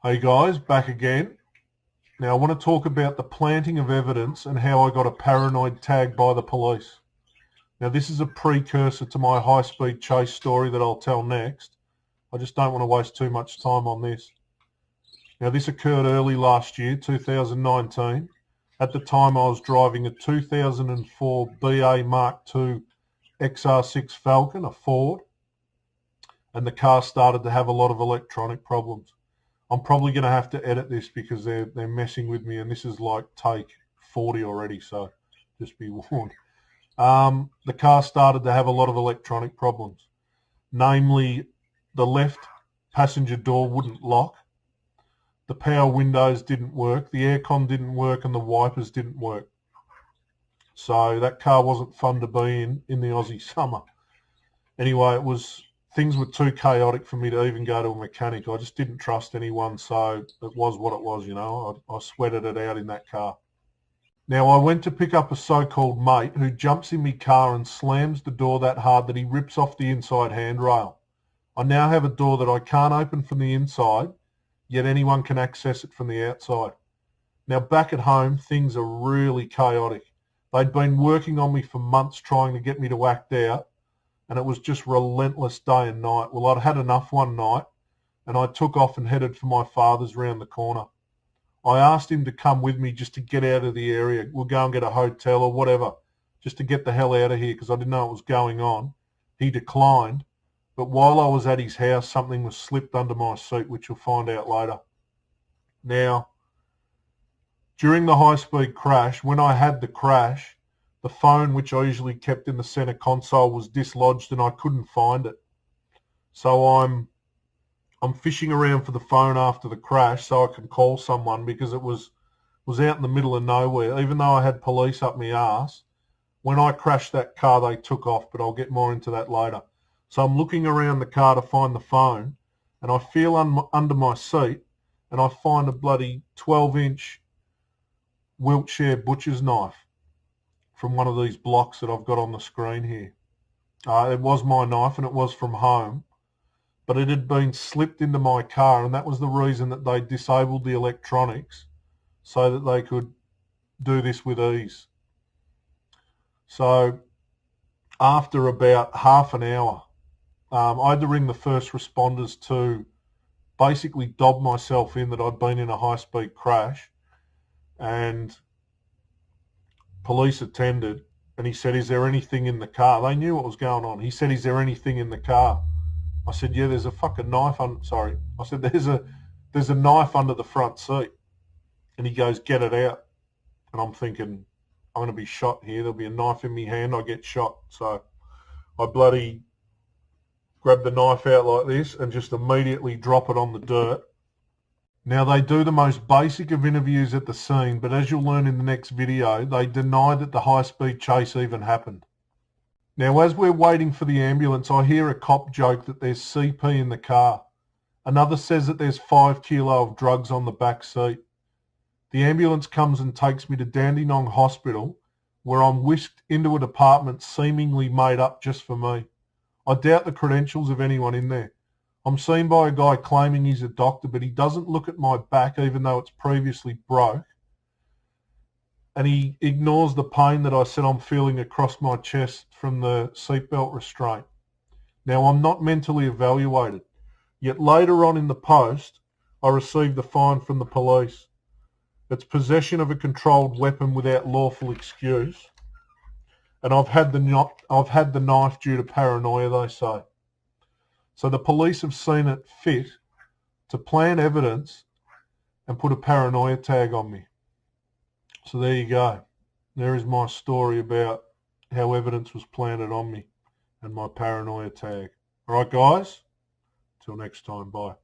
Hey guys, back again. Now I want to talk about the planting of evidence and how I got a paranoid tag by the police. Now this is a precursor to my high-speed chase story that I'll tell next. I just don't want to waste too much time on this. Now this occurred early last year, 2019. At the time I was driving a 2004 BA Mark II XR6 Falcon, a Ford, and the car started to have a lot of electronic problems. I'm probably going to have to edit this because they're messing with me, and this is like take 40 already, so just be warned. The car started to have a lot of electronic problems, namely the left passenger door wouldn't lock, the power windows didn't work, the aircon didn't work, and the wipers didn't work. So that car wasn't fun to be in the Aussie summer. Anyway, things were too chaotic for me to even go to a mechanic. I just didn't trust anyone, so it was what it was, you know. I sweated it out in that car. Now, I went to pick up a so-called mate who jumps in my car and slams the door that hard that he rips off the inside handrail. I now have a door that I can't open from the inside, yet anyone can access it from the outside. Now, back at home, things are really chaotic. They'd been working on me for months trying to get me to act out, and it was just relentless day and night. Well, I'd had enough one night, and I took off and headed for my father's round the corner. I asked him to come with me just to get out of the area. We'll go and get a hotel or whatever, just to get the hell out of here because I didn't know what was going on. He declined, but while I was at his house, something was slipped under my seat, which you'll find out later. Now, during the high-speed crash, when I had the crash, the phone, which I usually kept in the center console, was dislodged and I couldn't find it. So I'm fishing around for the phone after the crash so I can call someone because it was out in the middle of nowhere. Even though I had police up my arse, when I crashed that car, they took off, but I'll get more into that later. So I'm looking around the car to find the phone, and I feel under my seat, and I find a bloody 12-inch Wiltshire butcher's knife from one of these blocks that I've got on the screen here. It was my knife and it was from home, but it had been slipped into my car, and that was the reason that they disabled the electronics so that they could do this with ease. So after about half an hour, I had to ring the first responders to basically dob myself in that I'd been in a high-speed crash, and police attended, and he said, "Is there anything in the car?" They knew what was going on. He said, "Is there anything in the car?" I said, "Yeah, there's a fucking knife I said, there's a knife under the front seat." And he goes, "Get it out." And I'm thinking, I'm going to be shot here. There'll be a knife in my hand. I get shot. So I bloody grab the knife out like this and just immediately drop it on the dirt. Now, they do the most basic of interviews at the scene, but as you'll learn in the next video, they deny that the high-speed chase even happened. Now, as we're waiting for the ambulance, I hear a cop joke that there's CP in the car. Another says that there's 5 kilos of drugs on the back seat. The ambulance comes and takes me to Dandenong Hospital, where I'm whisked into a department seemingly made up just for me. I doubt the credentials of anyone in there. I'm seen by a guy claiming he's a doctor, but he doesn't look at my back even though it's previously broke. And he ignores the pain that I said I'm feeling across my chest from the seatbelt restraint. Now, I'm not mentally evaluated, yet later on in the post, I received a fine from the police. It's possession of a controlled weapon without lawful excuse. And I've had the knife due to paranoia, they say. So the police have seen it fit to plant evidence and put a paranoia tag on me. So there you go. There is my story about how evidence was planted on me and my paranoia tag. All right, guys? Till next time, bye.